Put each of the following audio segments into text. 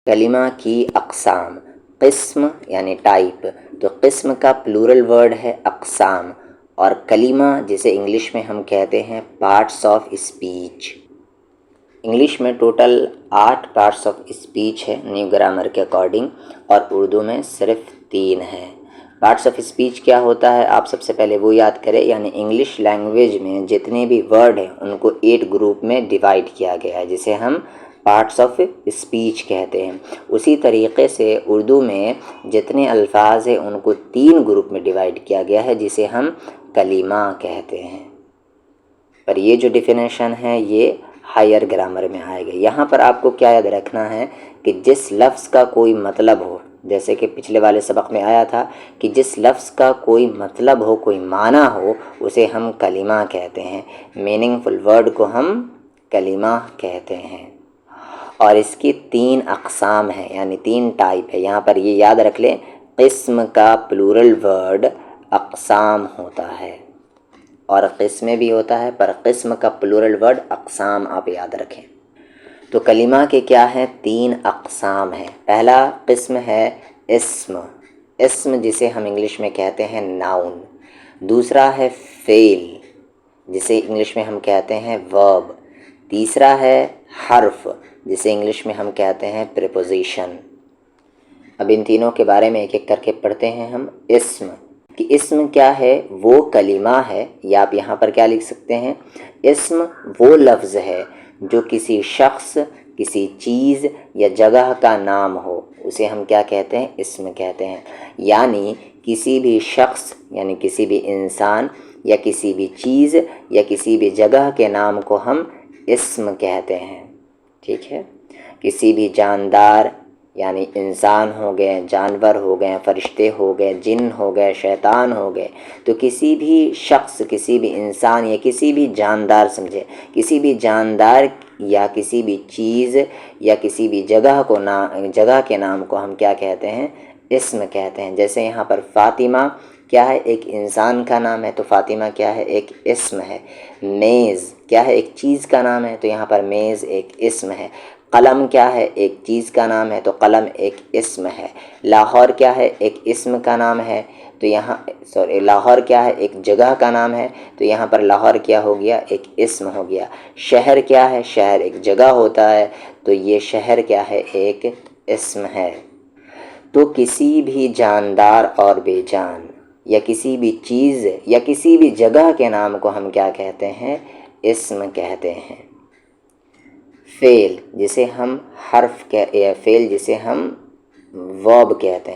کلمہ کی اقسام، قسم یعنی ٹائپ، تو قسم کا پلورل ورڈ ہے اقسام، اور کلمہ جسے انگلش میں ہم کہتے ہیں پارٹس آف اسپیچ۔ انگلش میں ٹوٹل 8 پارٹس آف اسپیچ ہے نیو گرامر کے اکارڈنگ، اور اردو میں صرف 3 ہیں۔ پارٹس آف اسپیچ کیا ہوتا ہے آپ سب سے پہلے وہ یاد کریں، یعنی انگلش لینگویج میں جتنے بھی ورڈ ہیں ان کو 8 گروپ میں ڈیوائڈ کیا گیا ہے، جسے ہم پارٹس آف اسپیچ کہتے ہیں۔ اسی طریقے سے اردو میں جتنے الفاظ ہیں ان کو 3 گروپ میں ڈیوائڈ کیا گیا ہے، جسے ہم کلمہ کہتے ہیں۔ پر یہ جو ڈیفینیشن ہے یہ ہائر گرامر میں آئے گا۔ یہاں پر آپ کو کیا یاد رکھنا ہے کہ جس لفظ کا کوئی مطلب ہو، جیسے کہ پچھلے والے سبق میں آیا تھا کہ جس لفظ کا کوئی مطلب ہو، کوئی معنی ہو، اسے ہم کلمہ کہتے ہیں۔ میننگ فل ورڈ کو ہم کلمہ کہتے ہیں، اور اس کی 3 اقسام ہیں، یعنی 3 ٹائپ ہے۔ یہاں پر یہ یاد رکھ لیں، قسم کا پلورل ورڈ اقسام ہوتا ہے، اور قسمیں بھی ہوتا ہے، پر قسم کا پلورل ورڈ اقسام آپ یاد رکھیں۔ تو کلمہ کے کیا ہیں؟ 3 اقسام ہیں۔ پہلا قسم ہے اسم، اسم جسے ہم انگلش میں کہتے ہیں ناؤن۔ دوسرا ہے فعل، جسے انگلش میں ہم کہتے ہیں ورب۔ تیسرا ہے حرف، جسے انگلش میں ہم کہتے ہیں پریپوزیشن۔ اب ان تینوں کے بارے میں ایک ایک کر کے پڑھتے ہیں ہم۔ اسم کہ اسم کیا ہے؟ وہ کلمہ ہے، یا آپ یہاں پر کیا لکھ سکتے ہیں؟ اسم وہ لفظ ہے جو کسی شخص، کسی چیز یا جگہ کا نام ہو، اسے ہم کیا کہتے ہیں؟ اسم کہتے ہیں۔ یعنی کسی بھی شخص، یعنی کسی بھی انسان یا کسی بھی چیز یا کسی بھی جگہ کے نام کو ہم اسم کہتے ہیں، ٹھیک ہے؟ کسی بھی جاندار، یعنی انسان ہو گئے، جانور ہو گئے، فرشتے ہو گئے، جن ہو گئے، شیطان ہو گئے، تو کسی بھی شخص، کسی بھی انسان یا کسی بھی جاندار، سمجھے، کسی بھی جاندار یا کسی بھی چیز یا کسی بھی جگہ کے نام کو ہم کیا کہتے ہیں؟ اسم کہتے ہیں۔ جیسے یہاں پر فاطمہ کیا ہے؟ ایک انسان کا نام ہے، تو فاطمہ کیا ہے؟ ایک اسم ہے۔ میز کیا ہے؟ ایک چیز کا نام ہے، تو یہاں پر میز ایک اسم ہے۔ قلم کیا ہے؟ ایک چیز کا نام ہے، تو قلم ایک اسم ہے۔ لاہور کیا ہے؟ ایک اسم کا نام ہے، تو یہاں لاہور کیا ہے؟ ایک جگہ کا نام ہے، تو یہاں پر لاہور کیا ہو گیا؟ ایک اسم ہو گیا۔ شہر کیا ہے؟ شہر ایک جگہ ہوتا ہے، تو یہ شہر کیا ہے؟ ایک اسم ہے۔ تو کسی بھی جاندار اور بے جان یا کسی بھی چیز یا کسی بھی جگہ کے نام کو ہم کیا کہتے ہیں؟ اسم کہتے ہیں۔ فعل جسے ہم فعل جسے ہم ورب کہتے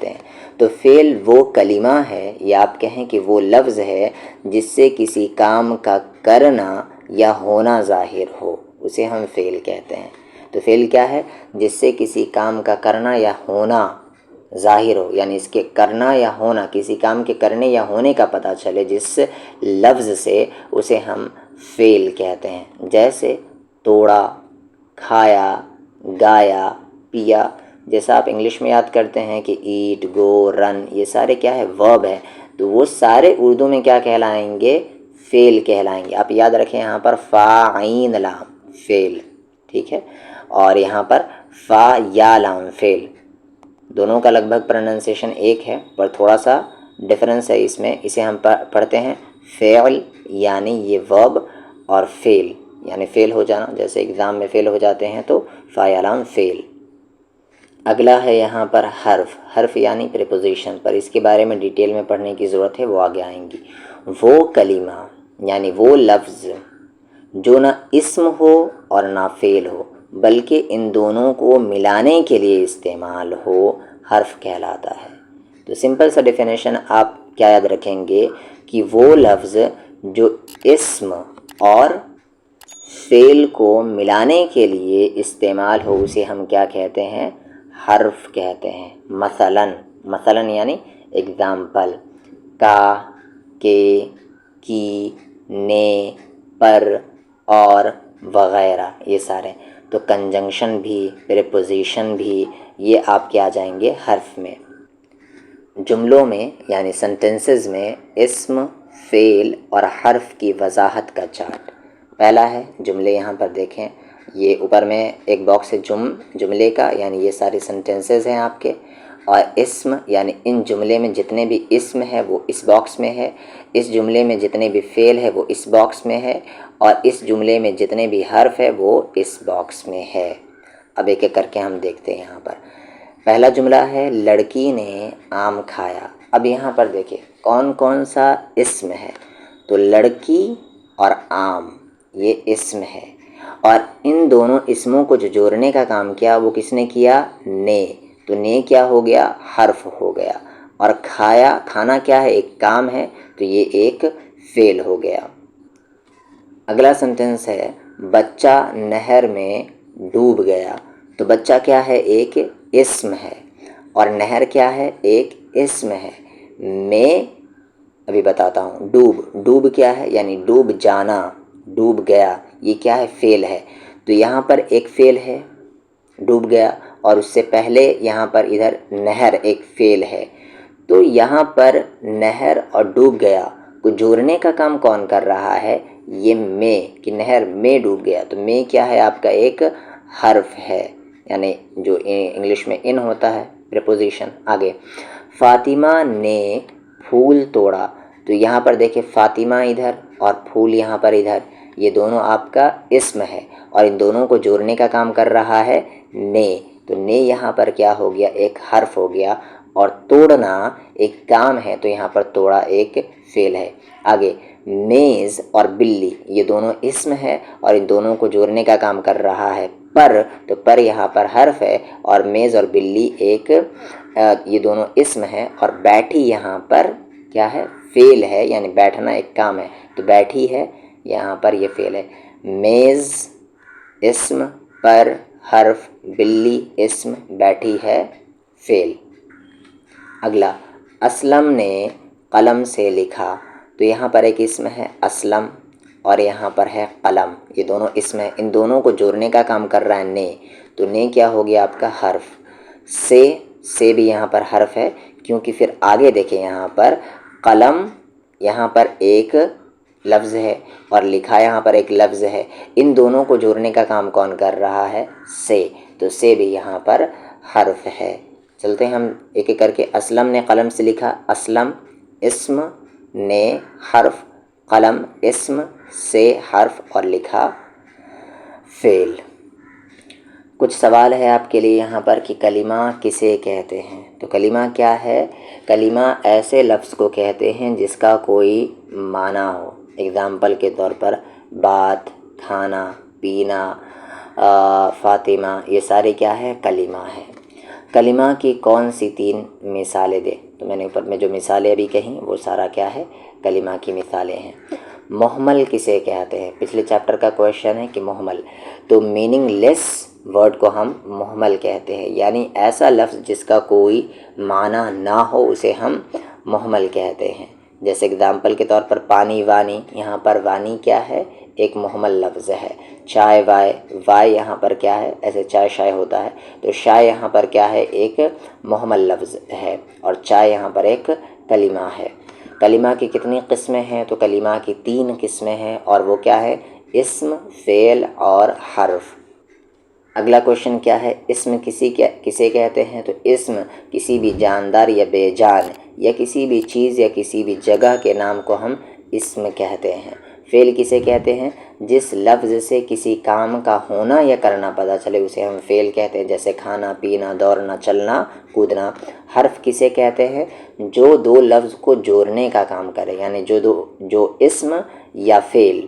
ہیں، تو فعل وہ کلمہ ہے، یا آپ کہیں کہ وہ لفظ ہے جس سے کسی کام کا کرنا یا ہونا ظاہر ہو، اسے ہم فعل کہتے ہیں۔ تو فعل کیا ہے؟ جس سے کسی کام کا کرنا یا ہونا ظاہر ہو، یعنی اس کے کرنا یا ہونا، کسی کام کے کرنے یا ہونے کا پتہ چلے جس لفظ سے، اسے ہم فعل کہتے ہیں۔ جیسے توڑا، کھایا، گایا، پیا، جیسا آپ انگلش میں یاد کرتے ہیں کہ ایٹ، گو، رن، یہ سارے کیا ہے؟ ورب ہے، تو وہ سارے اردو میں کیا کہلائیں گے؟ فعل کہلائیں گے۔ آپ یاد رکھیں یہاں پر فا عین لام فعل، ٹھیک ہے، اور یہاں پر فا یا لام فعل، دونوں کا لگ بھگ پروننسیشن ایک ہے، پر تھوڑا سا ڈفرنس ہے اس میں۔ اسے ہم پڑھتے ہیں فعل، یعنی یہ ورب، اور فعل یعنی فعل ہو جانا، جیسے ایگزام میں فعل ہو جاتے ہیں تو فا یا لام فعل۔ اگلا ہے یہاں پر حرف، حرف یعنی پریپوزیشن، پر اس کے بارے میں ڈیٹیل میں پڑھنے کی ضرورت ہے، وہ آگے آئیں گی۔ وہ کلمہ یعنی وہ لفظ جو نہ اسم ہو اور نہ فعل ہو، بلکہ ان دونوں کو ملانے کے لیے استعمال ہو، حرف کہلاتا ہے۔ تو سمپل سا ڈیفینیشن آپ کیا یاد رکھیں گے کہ وہ لفظ جو اسم اور فعل کو ملانے کے لیے استعمال ہو، اسے ہم کیا کہتے ہیں؟ حرف کہتے ہیں۔ مثلاً یعنی اگزامپل، کا، کے، کی، نے، پر، اور، وغیرہ، یہ سارے۔ تو کنجنکشن بھی، پریپوزیشن بھی، یہ آپ کیا جائیں گے؟ حرف میں۔ جملوں میں یعنی سنٹنسز میں اسم، فعل اور حرف کی وضاحت کا چارٹ۔ پہلا ہے، جملے یہاں پر دیکھیں، یہ اوپر میں ایک باکس ہے جملے کا، یعنی یہ سارے سنٹینسز ہیں آپ کے، اور اسم یعنی ان جملے میں جتنے بھی اسم ہے وہ اس باکس میں ہے، اس جملے میں جتنے بھی فعل ہے وہ اس باکس میں ہے، اور اس جملے میں جتنے بھی حرف ہے وہ اس باکس میں ہے۔ اب ایک ایک کر کے ہم دیکھتے ہیں۔ یہاں پر پہلا جملہ ہے لڑکی نے آم کھایا۔ اب یہاں پر دیکھیں کون کون سا اسم ہے، تو لڑکی اور آم یہ اسم ہے، اور ان دونوں اسموں کو جو جوڑنے کا کام کیا وہ کس نے کیا؟ نے۔ تو نے کیا ہو گیا؟ حرف ہو گیا، اور کھایا، کھانا کیا ہے؟ ایک کام ہے، تو یہ ایک فعل ہو گیا۔ اگلا سنٹنس ہے بچہ نہر میں ڈوب گیا۔ تو بچہ کیا ہے؟ ایک اسم ہے، اور نہر کیا ہے؟ ایک اسم ہے۔ میں ابھی بتاتا ہوں۔ ڈوب کیا ہے؟ یعنی ڈوب جانا، ڈوب گیا، یہ کیا ہے؟ فعل ہے۔ تو یہاں پر ایک فعل ہے ڈوب گیا، اور اس سے پہلے یہاں پر ادھر نہر ایک فعل ہے۔ تو یہاں پر نہر اور ڈوب گیا کو جوڑنے کا کام کون کر رہا ہے؟ یہ میں، کہ نہر میں ڈوب گیا۔ تو میں کیا ہے؟ آپ کا ایک حرف ہے، یعنی جو انگلش میں ان ہوتا ہے پریپوزیشن۔ آگے فاطمہ نے پھول توڑا۔ تو یہاں پر دیکھیں فاطمہ ادھر اور پھول یہاں پر ادھر، یہ دونوں آپ کا اسم ہے، اور ان دونوں کو جوڑنے کا کام کر رہا ہے نے۔ تو نے یہاں پر کیا ہو گیا؟ ایک حرف ہو گیا، اور توڑنا ایک کام ہے، تو یہاں پر توڑا ایک فعل ہے۔ آگے میز اور بلی یہ دونوں اسم ہے، اور ان دونوں کو جوڑنے کا کام کر رہا ہے پر۔ تو پر یہاں پر حرف ہے، اور میز اور بلی ایک یہ دونوں اسم ہے، اور بیٹھی یہاں پر کیا ہے؟ فعل ہے، یعنی بیٹھنا ایک کام ہے، تو بیٹھی ہے یہاں پر یہ فعل ہے۔ میز اسم، پر حرف، بلی اسم، بیٹھی ہے فعل۔ اگلا اسلم نے قلم سے لکھا۔ تو یہاں پر ایک اسم ہے اسلم، اور یہاں پر ہے قلم، یہ دونوں اسم ہے، ان دونوں کو جوڑنے کا کام کر رہا ہے نے۔ تو نے کیا ہو گیا آپ کا؟ حرف۔ سے بھی یہاں پر حرف ہے، کیونکہ پھر آگے دیکھیں یہاں پر قلم یہاں پر ایک لفظ ہے، اور لکھا یہاں پر ایک لفظ ہے، ان دونوں کو جوڑنے کا کام کون کر رہا ہے؟ سے۔ تو سے بھی یہاں پر حرف ہے۔ چلتے ہیں ہم ایک ایک کر کے۔ اسلم نے قلم سے لکھا، اسلم اسم، نے حرف، قلم اسم، سے حرف، اور لکھا فعل۔ کچھ سوال ہے آپ کے لیے یہاں پر کہ کلمہ کسے کہتے ہیں؟ تو کلمہ کیا ہے؟ کلمہ ایسے لفظ کو کہتے ہیں جس کا کوئی معنی ہو۔ اگزامپل کے طور پر بات، کھانا، پینا، فاطمہ، یہ سارے کیا ہے؟ کلمہ ہے۔ کلمہ کی کون سی 3 مثالیں دے؟ تو میں نے اوپر میں جو مثالیں ابھی کہیں وہ سارا کیا ہے؟ کلمہ کی مثالیں ہیں۔ محمل کسے کہتے ہیں؟ پچھلے چیپٹر کا کویشچن ہے کہ محمل، تو میننگ لیس ورڈ کو ہم محمل کہتے ہیں، یعنی ایسا لفظ جس کا کوئی معنی نہ ہو اسے ہم محمل کہتے ہیں۔ جیسے اگزامپل کے طور پر پانی، وانی، یہاں پر وانی کیا ہے؟ ایک محمل لفظ ہے۔ چائے، وائے یہاں پر کیا ہے؟ ایسے چائے شائے ہوتا ہے، تو شائے یہاں پر کیا ہے؟ ایک محمل لفظ ہے، اور چائے یہاں پر ایک کلمہ ہے۔ کلمہ کی کتنی قسمیں ہیں؟ تو کلمہ کی 3 قسمیں ہیں، اور وہ کیا ہے؟ اسم، فعل اور حرف۔ اگلا کویشچن کیا ہے؟ اسم کسے کہتے ہیں؟ تو اسم کسی بھی جاندار یا بے جان یا کسی بھی چیز یا کسی بھی جگہ کے نام کو ہم اسم کہتے ہیں۔ فعل کسے کہتے ہیں؟ جس لفظ سے کسی کام کا ہونا یا کرنا پتہ چلے اسے ہم فعل کہتے ہیں، جیسے کھانا، پینا، دوڑنا، چلنا، کودنا۔ حرف کسے کہتے ہیں؟ جو 2 لفظ کو جوڑنے کا کام کرے، یعنی جو اسم یا فعل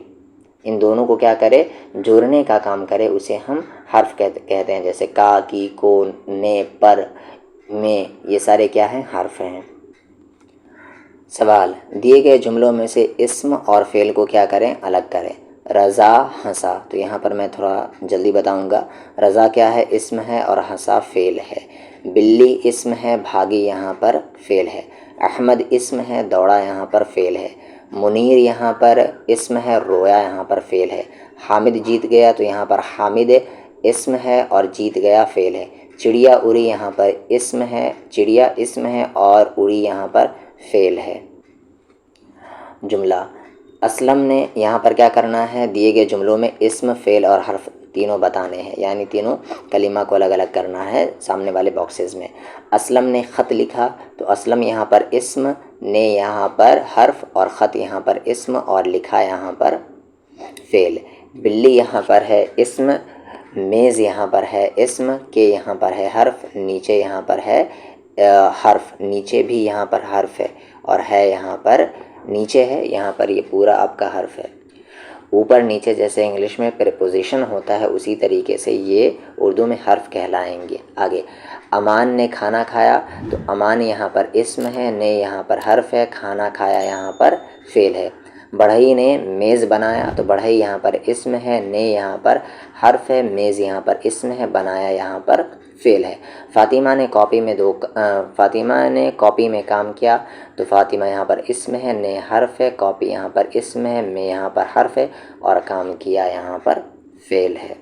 ان دونوں کو کیا کرے؟ جوڑنے کا کام کرے، اسے ہم حرف کہتے ہیں، جیسے کا، کی، کو، نے، پر، میں، یہ سارے کیا ہیں؟ حرف ہیں۔ سوال، دیے گئے جملوں میں سے اسم اور فعل کو کیا کریں؟ الگ کریں۔ رضا ہنسا۔ تو یہاں پر میں تھوڑا جلدی بتاؤں گا۔ رضا کیا ہے؟ اسم ہے، اور ہنسا فعل ہے۔ بلی اسم ہے، بھاگی یہاں پر فعل ہے۔ احمد اسم ہے، دوڑا یہاں پر فعل ہے۔ منیر یہاں پر اسم ہے، رویا یہاں پر فعل ہے۔ حامد جیت گیا، تو یہاں پر حامد اسم ہے اور جیت گیا فعل ہے۔ چڑیا اڑی یہاں پر اسم ہے، چڑیا اسم ہے اور اڑی یہاں پر فعل ہے۔ جملہ اسلم نے یہاں پر کیا کرنا ہے؟ دیے گئے جملوں میں اسم، فعل اور حرف تینوں بتانے ہیں، یعنی تینوں کلمہ کو الگ الگ کرنا ہے سامنے والے باکسز میں۔ اسلم نے خط لکھا، تو اسلم یہاں پر اسم، نے یہاں پر حرف، اور خط یہاں پر اسم، اور لکھا یہاں پر فعل۔ بلی یہاں پر ہے اسم، میز یہاں پر ہے اسم، کے یہاں پر ہے حرف، نیچے یہاں پر ہے حرف، نیچے بھی یہاں پر حرف ہے، اور ہے یہاں پر نیچے ہے، یہاں پر یہ پورا آپ کا حرف ہے۔ اوپر نیچے جیسے انگلش میں پریپوزیشن ہوتا ہے، اسی طریقے سے یہ اردو میں حرف کہلائیں گے۔ آگے امان نے کھانا کھایا، تو امان یہاں پر اسم ہے، نے یہاں پر حرف ہے، کھانا کھایا یہاں پر فعل ہے۔ بڑھئی نے میز بنایا، تو بڑھئی یہاں پر اسم ہے، نے یہاں پر حرف ہے، میز یہاں پر اسم ہے، بنایا یہاں پر فعل ہے۔ فاطمہ نے کاپی میں کام کیا، تو فاطمہ یہاں پر اسم ہے، نے حرف ہے، کاپی یہاں پر اسم ہے، میں یہاں پر حرف ہے، اور کام کیا یہاں پر فعل ہے۔